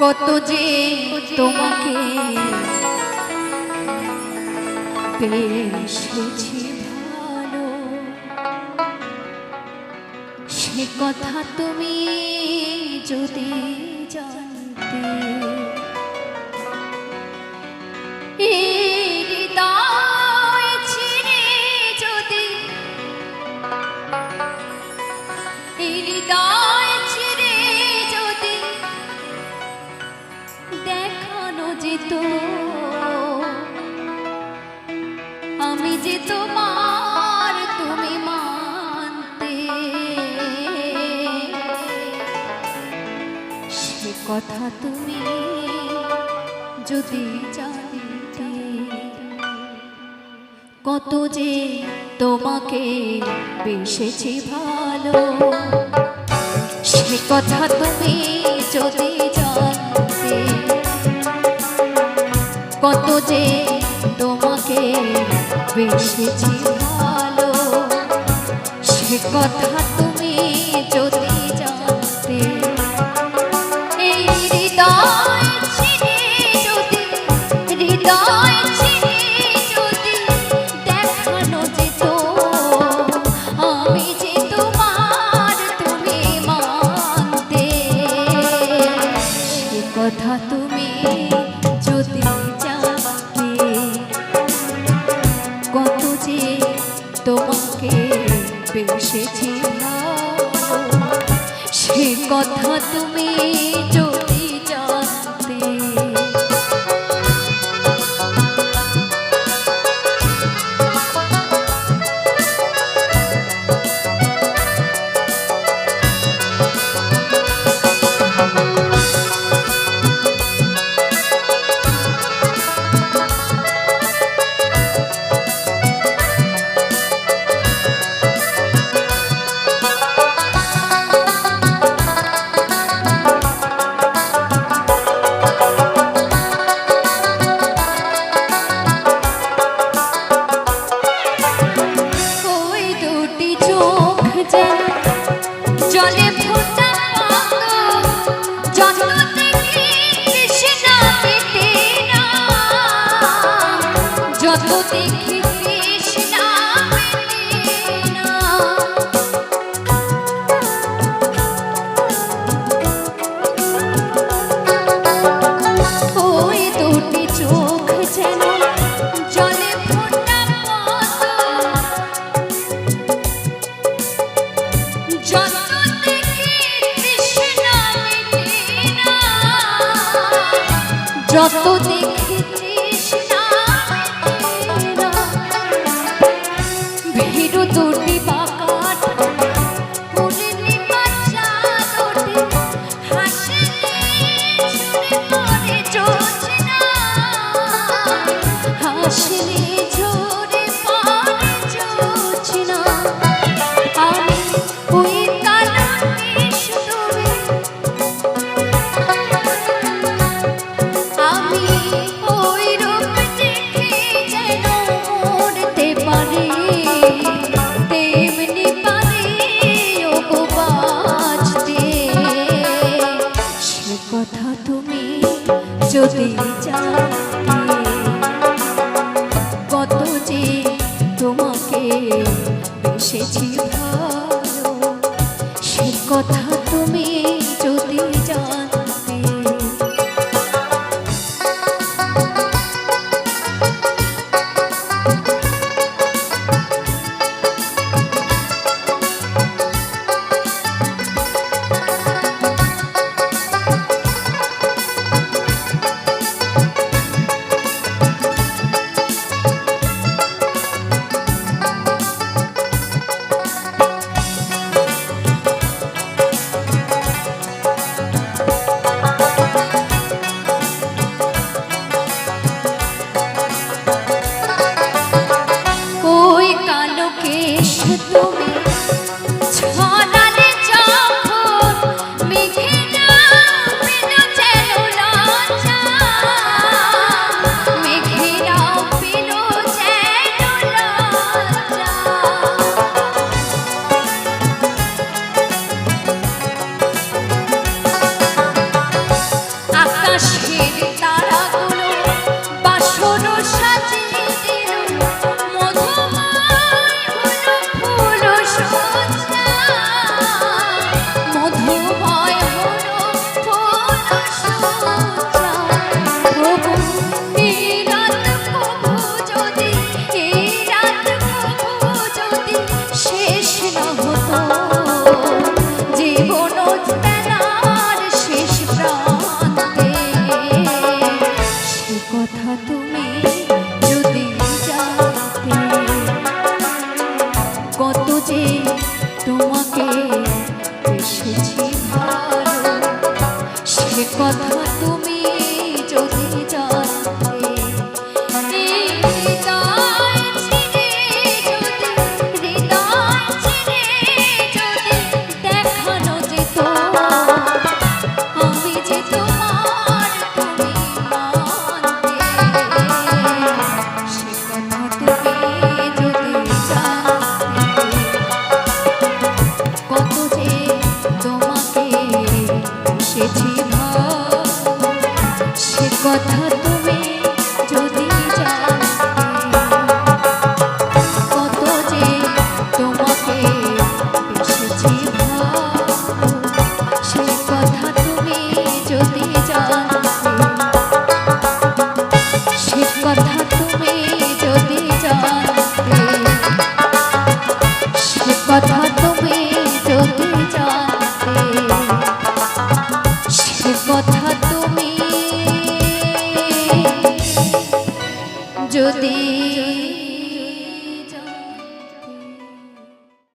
কত যে তোমাকে পেয়েছি ভালো, সে কথা তুমি যদি জানতে। হৃদয় ছিঁড়ে যদি, হৃদয় ছিঁড়ে যদি দেখানো যেত, আমি যে তোমার তুমি মানতে, সে কথা তুমি যদি জানতে। কত যে তোমাকে বেসেছি ভালো, সে কথা তুমি যদি জানতে। কত যে তোমাকে বেসেছি ভালো, সে কথা তুমি যদি জানতে। এই হৃদয় ছিঁড়ে যদি, হৃদয় ছিঁড়ে যদি দেখানো যেত, আমি যে তোমার তুমি মানতে, সে কথা তুমি যদি জানতে। কত যে তোমাকে বেসেছি ভালো, সে কথা তুমি যদি জানতে। জলে ফোটা যত দেখি তৃষ্ণা মেটে না, যত দেখি তৃষ্ণা মেটে না। ওই দুটি চোখ যেন জলে ফোটা যত দেখি তৃষ্ণা মেটে না, যত দেখি তৃষ্ণা মেটে না। ভীরু দুটি বাঁকা পুরনি বাচ্চা দুটি হাসিলে ঝরে পড়ে জোছনা, হাসিলে ঝরে পড়ে জোছনা। আমি ওই কারণে শুধু, আমি ওই রূপ দেখে যেন মরতে পারি, তেমনি পারি ওগো বাঁচতে। সে কথা তুমি যদি জানতে। কত যে তোমাকে বেসেছি ভালো, সে কথা তুমি যদি জানতে। কথা তুমি যদি জানতে, এই হৃদয় ছিঁড়ে যদি, হৃদয় ছিঁড়ে যদি দেখানো যেত, আমি যে তোমার তুমি মানতে, সে কথা তুমি যদি জানতে, কত যে তোমাকে বেসেছি ভালো, সে কথা